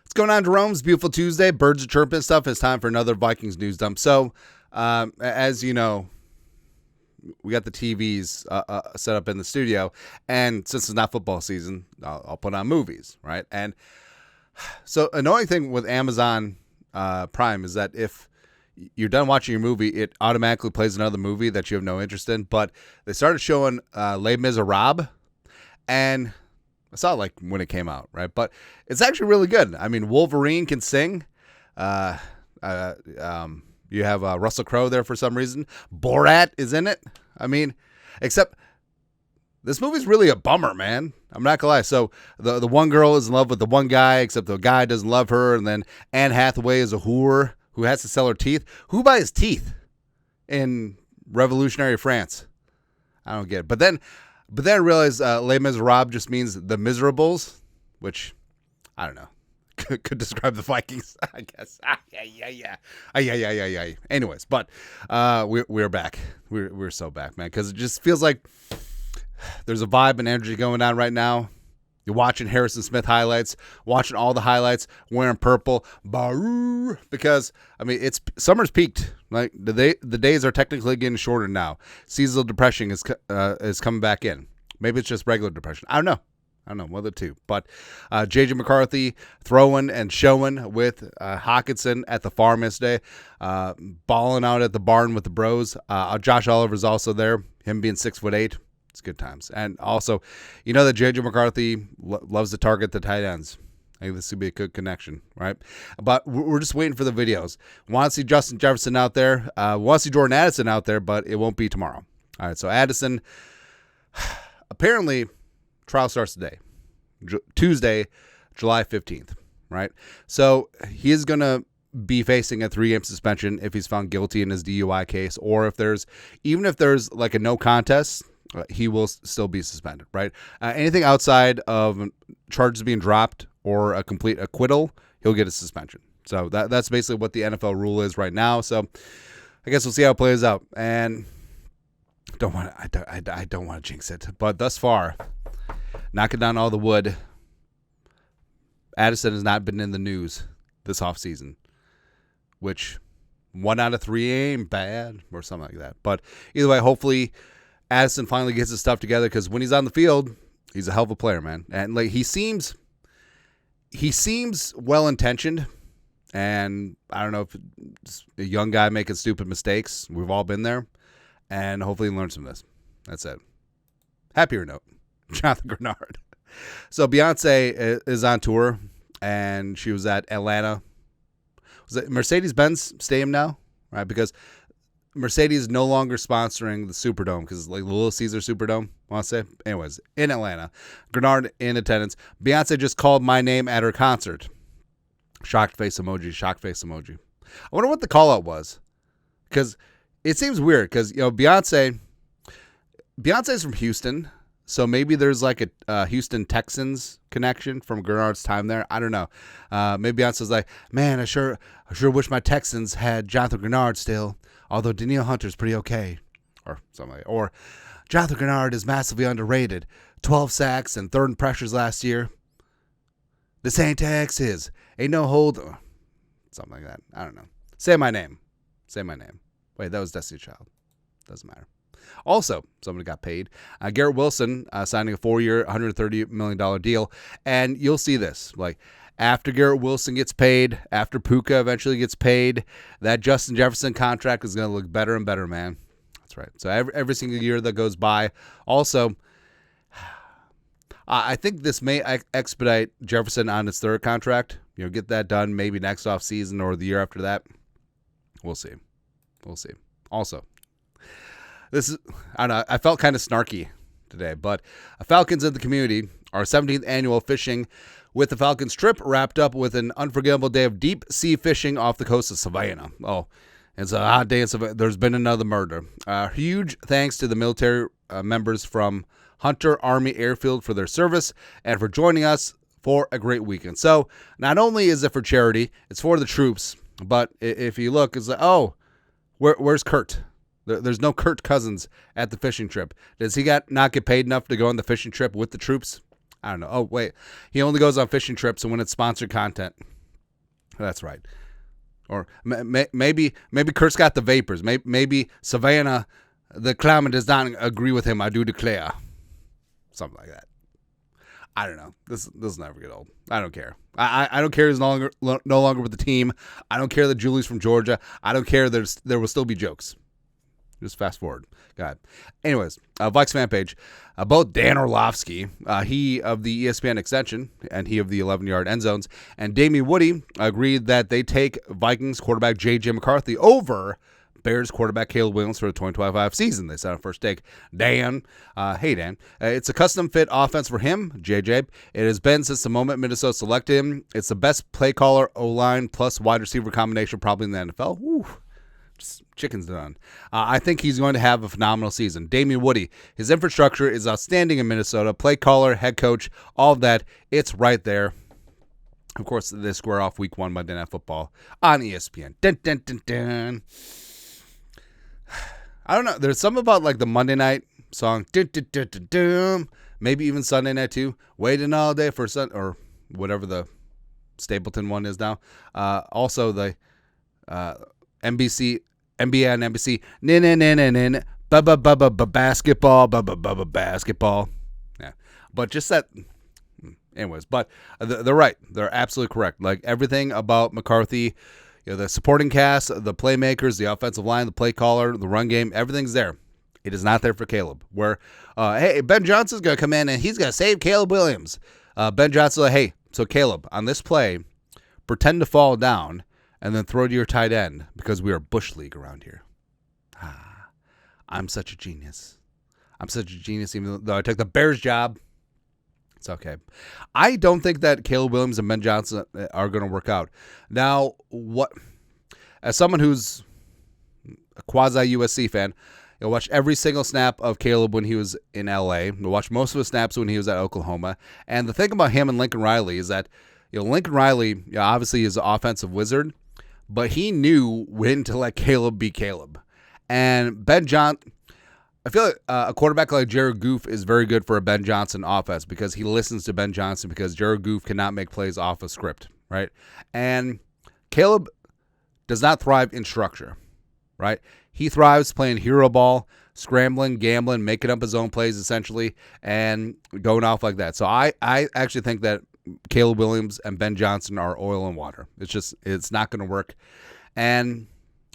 What's going on, Jerome's beautiful Tuesday? Birds are chirping and stuff. It's time for another Vikings news dump. So, as you know, we got the TVs set up in the studio, and since it's not football season, I'll put on movies, right? And so, annoying thing with Amazon Prime is that if you're done watching your movie, it automatically plays another movie that you have no interest in. But they started showing Les Miserables, and I saw it like when it came out, right? But it's actually really good. I mean, Wolverine can sing. You have Russell Crowe there for some reason. Borat is in it. I mean, except this movie's really a bummer, man. I'm not gonna lie. So the one girl is in love with the one guy, except the guy doesn't love her. And then Anne Hathaway is a whore who has to sell her teeth. Who buys teeth in revolutionary France? I don't get it. But then I realized Les Miserables just means the miserables, which, I don't know, could describe the Vikings, I guess. Yeah. Anyways, but we're back. We're so back, man, because it just feels like there's a vibe and energy going on right now. You're watching Harrison Smith highlights, watching all the highlights, wearing purple, because, I mean, summer's peaked. Like the days are technically getting shorter now. Seasonal depression is coming back in. Maybe it's just regular depression. I don't know, one of the two. But JJ McCarthy throwing and showing with Hawkinson at the farm yesterday, balling out at the barn with the bros. Josh Oliver's also there, him being 6'8". It's good times. And also, you know that JJ McCarthy loves to target the tight ends. I think this would be a good connection, right? But we're just waiting for the videos. Want to see Justin Jefferson out there. Want to see Jordan Addison out there, but it won't be tomorrow. All right, so Addison, apparently, trial starts today, Tuesday, July 15th, right? So he is going to be facing a 3-game suspension if he's found guilty in his DUI case, or even if there's like a no contest, he will still be suspended, right? Anything outside of charges being dropped or a complete acquittal, he'll get a suspension. So that's basically what the NFL rule is right now. So I guess we'll see how it plays out. And I don't want to jinx it, but thus far, knocking down all the wood, Addison has not been in the news this offseason, which 1 out of 3 ain't bad or something like that. But either way, hopefully Addison finally gets his stuff together, because when he's on the field, he's a hell of a player, man. And like he seems well-intentioned, and I don't know if it's a young guy making stupid mistakes. We've all been there, and hopefully he learns from this. That's it. Happier note, Jonathan Greenard. So Beyonce is on tour, and she was at Atlanta. Was it Mercedes-Benz Stadium now? Right, because Mercedes is no longer sponsoring the Superdome, because it's like the Little Caesar Superdome, I want to say. Anyways, in Atlanta, Greenard in attendance. Beyonce just called my name at her concert. Shocked face emoji, shocked face emoji. I wonder what the call out was, because it seems weird, because, you know, Beyonce's from Houston, so maybe there's like a Houston Texans connection from Greenard's time there. I don't know. Maybe Beyonce's like, man, I sure wish my Texans had Jonathan Greenard still. Although Danielle Hunter's pretty okay, or something like that. Or Jonathan Greenard is massively underrated. 12 sacks and third in pressures last year. This ain't Texas. Ain't no hold. Something like that. I don't know. Say my name. Wait, that was Destiny Child. Doesn't matter. Also, somebody got paid. Garrett Wilson signing a 4-year, $130 million deal. And you'll see this. Like, after Garrett Wilson gets paid, after Puka eventually gets paid, that Justin Jefferson contract is going to look better and better, man. That's right. So every single year that goes by. Also, I think this may expedite Jefferson on his third contract. You know, get that done maybe next offseason or the year after that. We'll see. Also, this is, I don't know, I felt kind of snarky today, but Falcons in the community, our 17th annual fishing with the Falcons trip wrapped up with an unforgettable day of deep sea fishing off the coast of Savannah. Oh, it's a hot day in Savannah. There's been another murder. Huge thanks to the military members from Hunter Army Airfield for their service and for joining us for a great weekend. So not only is it for charity, it's for the troops, but if you look, it's like, oh, where's Kurt? There's no Kirk Cousins at the fishing trip. Does he not get paid enough to go on the fishing trip with the troops? I don't know. Oh, wait. He only goes on fishing trips when it's sponsored content. That's right. Or maybe Kurt's got the vapors. Maybe Savannah, the climate does not agree with him. I do declare. Something like that. I don't know. This will never get old. I don't care. I don't care he's no longer with the team. I don't care that Julie's from Georgia. I don't care there will still be jokes. Just fast forward. God. Anyways, Vikes fan page. Both Dan Orlovsky, he of the ESPN extension, and he of the 11-yard end zones, and Damien Woody agreed that they take Vikings quarterback J.J. McCarthy over Bears quarterback Caleb Williams for the 2025 season. They said on first take. Dan, hey Dan, it's a custom fit offense for him, JJ. It has been since the moment Minnesota selected him. It's the best play caller, O-line plus wide receiver combination probably in the NFL. Woo. Just chicken's done. I think he's going to have a phenomenal season. Damien Woody, his infrastructure is outstanding in Minnesota. Play caller, head coach, all of that. It's right there. Of course, they square off week 1 Monday Night Football on ESPN. Dun, dun, dun, dun. I don't know. There's something about like the Monday night song. Dun, dun, dun, dun, dun. Maybe even Sunday night too. Waiting all day for Sun or whatever the Stapleton one is now. Also the NBC, NBA and NBC. Basketball. Yeah, but just that. Anyways, but they're right. They're absolutely correct. Like everything about McCarthy. The supporting cast, the playmakers, the offensive line, the play caller, the run game, everything's there. It is not there for Caleb. Where, hey, Ben Johnson's going to come in and he's going to save Caleb Williams. Ben Johnson's like, hey, so Caleb, on this play, pretend to fall down and then throw to your tight end because we are Bush League around here. I'm such a genius. Even though I took the Bears job. It's okay. I don't think that Caleb Williams and Ben Johnson are going to work out. Now, what? As someone who's a quasi-USC fan, you'll watch every single snap of Caleb when he was in LA. You'll watch most of his snaps when he was at Oklahoma. And the thing about him and Lincoln Riley is that Lincoln Riley obviously is an offensive wizard, but he knew when to let Caleb be Caleb. And Ben Johnson... I feel like a quarterback like Jared Goff is very good for a Ben Johnson offense because he listens to Ben Johnson because Jared Goff cannot make plays off a script, right? And Caleb does not thrive in structure, right? He thrives playing hero ball, scrambling, gambling, making up his own plays essentially, and going off like that. So I actually think that Caleb Williams and Ben Johnson are oil and water. It's not going to work. And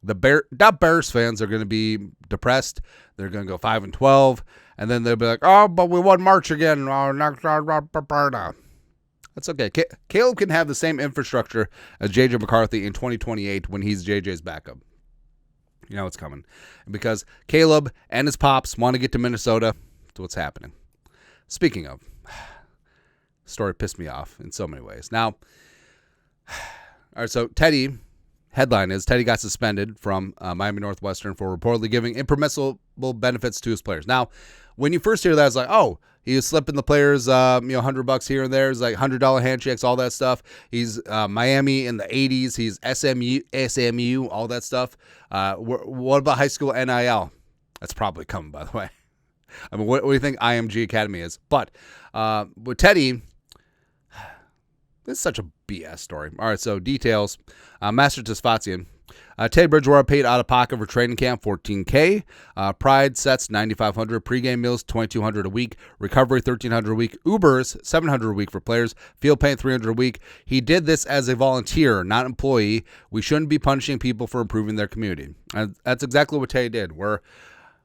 the Bears fans are going to be depressed. They're going to go 5-12, and then they'll be like, "Oh, but we won March again." That's okay. Caleb can have the same infrastructure as J.J. McCarthy in 2028 when he's J.J.'s backup. You know what's coming, because Caleb and his pops want to get to Minnesota. That's what's happening. Speaking of, the story pissed me off in so many ways. Now, all right, so Teddy. Headline is Teddy got suspended from Miami Northwestern for reportedly giving impermissible benefits to his players. Now, when you first hear that, it's like, oh, he was slipping the players, $100 here and there. It's like $100 handshakes, all that stuff. He's Miami in the 80s. He's SMU, all that stuff. What about high school NIL? That's probably coming, by the way. I mean, what do you think IMG Academy is? But with Teddy, this is such a BS story. All right, so details. Master Tesfatzian. Teddy Bridgewater paid out of pocket for training camp $14K. Pride sets $9,500. Pregame meals $2,200 a week. Recovery $1,300 a week. Ubers $700 a week for players. Field paint $300 a week. He did this as a volunteer, not employee. We shouldn't be punishing people for improving their community. And that's exactly what Teddy did. Where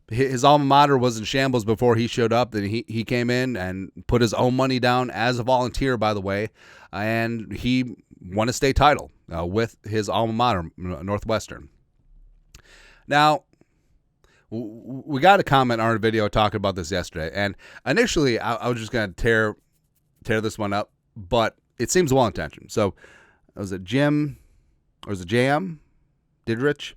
his alma mater was in shambles before he showed up. Then he came in and put his own money down as a volunteer, by the way, and he won a state title with his alma mater, Northwestern. Now, we got a comment on our video talking about this yesterday, and initially I was just going to tear this one up, but it seems well-intentioned. So, was it Jim, or was it Jam Didrich?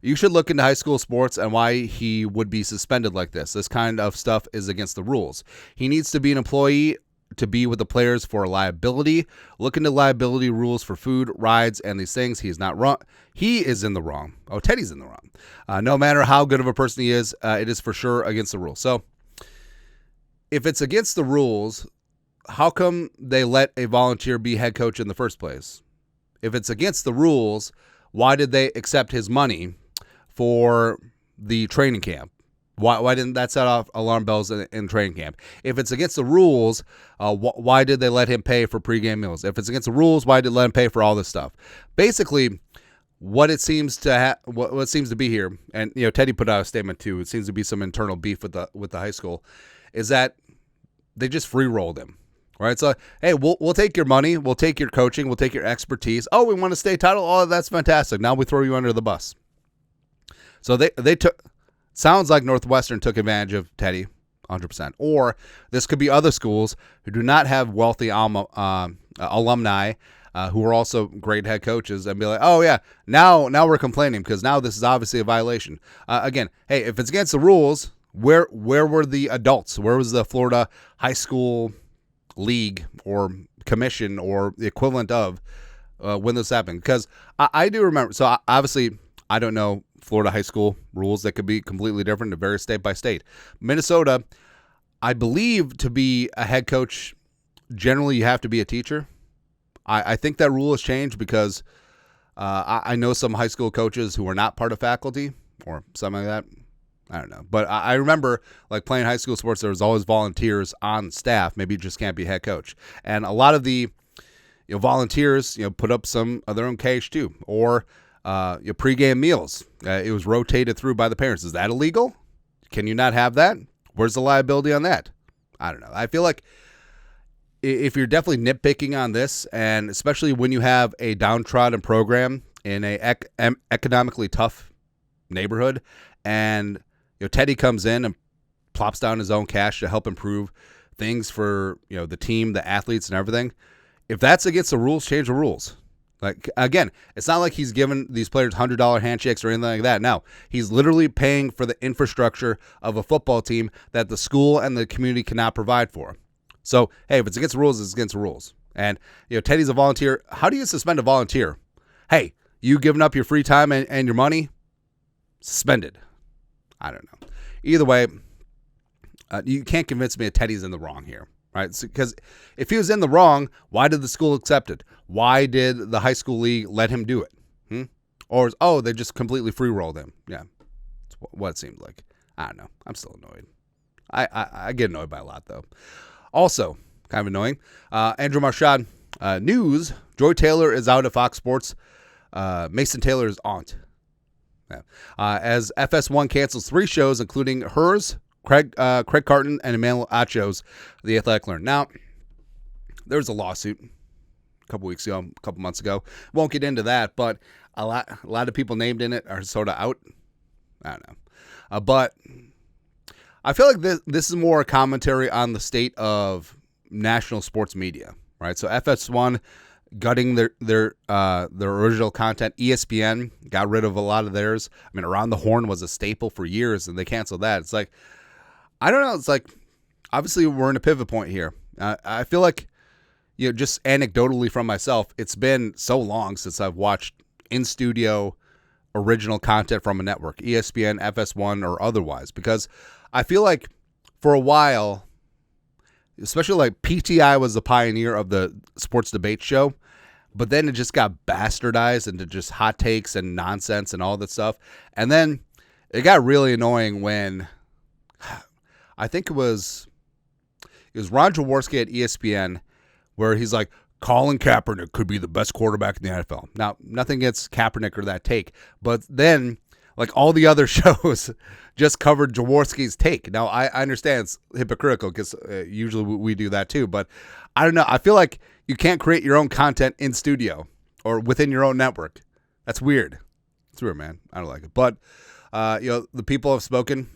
You should look into high school sports and why he would be suspended like this. This kind of stuff is against the rules. He needs to be an employee to be with the players for liability. Look into liability rules for food, rides, and these things. He is not wrong. He is in the wrong. Oh, Teddy's in the wrong. No matter how good of a person he is, it is for sure against the rules. So if it's against the rules, how come they let a volunteer be head coach in the first place? if it's against the rules, why did they accept his money for the training camp? Why didn't that set off alarm bells in training camp? If it's against the rules, why did they let him pay for pregame meals? If it's against the rules, why did they let him pay for all this stuff? Basically, what it seems to what seems to be here, and Teddy put out a statement too. It seems to be some internal beef with the high school, is that they just free rolled him. Right? So, hey, we'll take your money, we'll take your coaching, we'll take your expertise. Oh, we want a state title. Oh, that's fantastic. Now we throw you under the bus. So they took. Sounds like Northwestern took advantage of Teddy, 100%. Or this could be other schools who do not have wealthy alumni who are also great head coaches and be like, oh, yeah, now we're complaining because now this is obviously a violation. Again, hey, if it's against the rules, where were the adults? Where was the Florida High School League or Commission or the equivalent of when this happened? Because I do remember. So obviously, I don't know Florida high school rules. That could be completely different to various state by state. Minnesota, I believe, to be a head coach, generally you have to be a teacher. I think that rule has changed because I know some high school coaches who are not part of faculty or something like that. I don't know. But I remember like playing high school sports, there was always volunteers on staff. Maybe you just can't be head coach. And a lot of the volunteers put up some of their own cash too. Or your pregame meals. It was rotated through by the parents. Is that illegal? Can you not have that? Where's the liability on that? I don't know. I feel like if you're definitely nitpicking on this, and especially when you have a downtrodden program in a economically tough neighborhood, and Teddy comes in and plops down his own cash to help improve things for the team, the athletes, and everything. If that's against the rules, change the rules. Like, again, it's not like he's giving these players $100 handshakes or anything like that. No, he's literally paying for the infrastructure of a football team that the school and the community cannot provide for. So, hey, if it's against the rules, it's against the rules. And, Teddy's a volunteer. How do you suspend a volunteer? Hey, you giving up your free time and your money? Suspended. I don't know. Either way, you can't convince me that Teddy's in the wrong here. Right? Because if he was in the wrong, why did the school accept it? Why did the high school league let him do it? Or, they just completely free rolled him. Yeah, that's what it seemed like. I don't know. I'm still annoyed. I get annoyed by a lot, though. Also, kind of annoying, Andrew Marchand, news, Joy Taylor is out of Fox Sports. Mason Taylor's aunt. Yeah. As FS1 cancels 3 shows, including hers, Craig Carton, and Emmanuel Acho's The Athletic learned. Now, there was a lawsuit a couple months ago. Won't get into that, but a lot of people named in it are sort of out. I don't know. But I feel like this is more a commentary on the state of national sports media, right? So FS1 gutting their original content. ESPN got rid of a lot of theirs. I mean, Around the Horn was a staple for years, and they canceled that. It's like, I don't know. It's like, obviously we're in a pivot point here. I feel like, just anecdotally from myself, it's been so long since I've watched in-studio original content from a network, ESPN, FS1, or otherwise, because I feel like for a while, especially like PTI was the pioneer of the sports debate show, but then it just got bastardized into just hot takes and nonsense and all that stuff. And then it got really annoying when I think it was Ron Jaworski at ESPN where he's like, Colin Kaepernick could be the best quarterback in the NFL. Now, nothing against Kaepernick or that take, but then like all the other shows just covered Jaworski's take. Now, I understand it's hypocritical because usually we do that too, but I don't know. I feel like you can't create your own content in studio or within your own network. That's weird. It's weird, man. I don't like it. But, the people have spoken.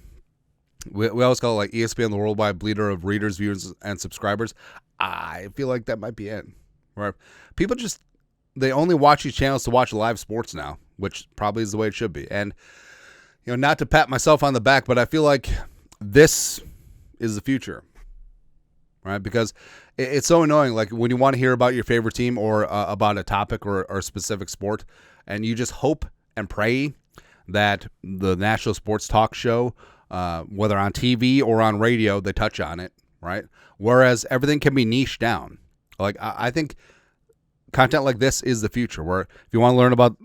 We always call it like ESPN, the worldwide bleeder of readers, viewers, and subscribers. I feel like that might be it. Where people just, they only watch these channels to watch live sports now, which probably is the way it should be. And, not to pat myself on the back, but I feel like this is the future, right? Because it's so annoying. Like when you want to hear about your favorite team or about a topic or a specific sport, and you just hope and pray that the national sports talk show, whether on TV or on radio, they touch on it, right? Whereas everything can be niched down. Like I think content like this is the future. Where if you want to learn about,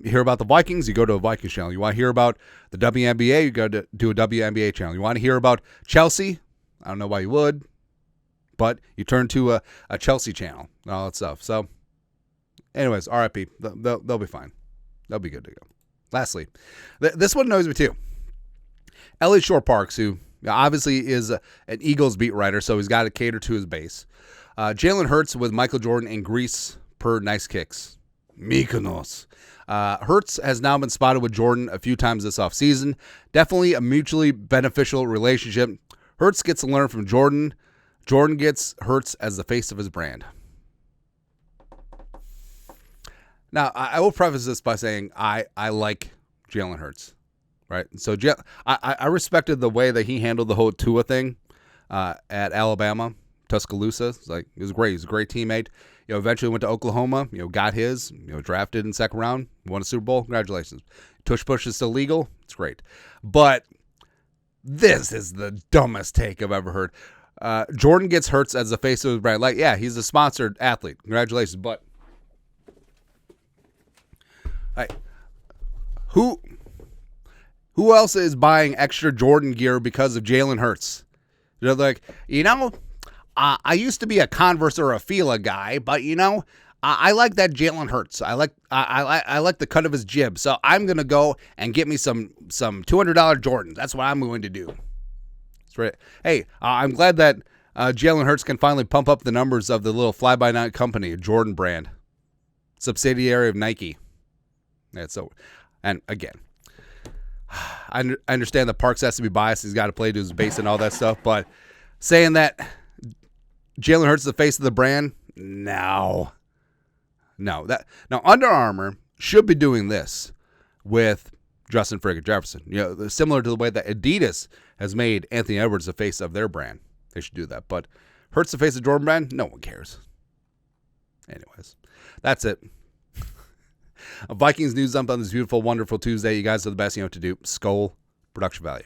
hear about the Vikings, you go to a Vikings channel. You want to hear about the WNBA, you go to do a WNBA channel. You want to hear about Chelsea? I don't know why you would, but you turn to a Chelsea channel and all that stuff. So, anyways, RIP. They'll be fine. They'll be good to go. Lastly, this one annoys me too. Elliot Shore-Parks, who obviously is an Eagles beat writer, so he's got to cater to his base. Jalen Hurts with Michael Jordan in Greece per Nice Kicks. Mykonos. Hurts has now been spotted with Jordan a few times this offseason. Definitely a mutually beneficial relationship. Hurts gets to learn from Jordan. Jordan gets Hurts as the face of his brand. Now, I will preface this by saying I like Jalen Hurts, right? So I respected the way that he handled the whole Tua thing at Alabama, Tuscaloosa. It was great. He was a great teammate. Eventually went to Oklahoma. Got his. Drafted in second round, won a Super Bowl. Congratulations. Tush push is still legal. It's great, but this is the dumbest take I've ever heard. Jordan gets Hurts as the face of his brand. He's a sponsored athlete. Congratulations, but. Who else is buying extra Jordan gear because of Jalen Hurts? I used to be a Converse or a Fila guy, but I like that Jalen Hurts. I like the cut of his jib, so I'm gonna go and get me some $200 Jordans. That's what I'm going to do. That's right. Hey, I'm glad that Jalen Hurts can finally pump up the numbers of the little fly-by-night company, Jordan brand, subsidiary of Nike. And again, I understand that Parks has to be biased. He's got to play to his base and all that stuff. But saying that Jalen Hurts is the face of the brand, no. Now Under Armour should be doing this with Justin Friggin Jefferson. Similar to the way that Adidas has made Anthony Edwards the face of their brand. They should do that. But Hurts the face of Jordan brand, no one cares. Anyways, that's it. Vikings news dump on this beautiful, wonderful Tuesday. You guys are the best. You know what to do. Skull production value.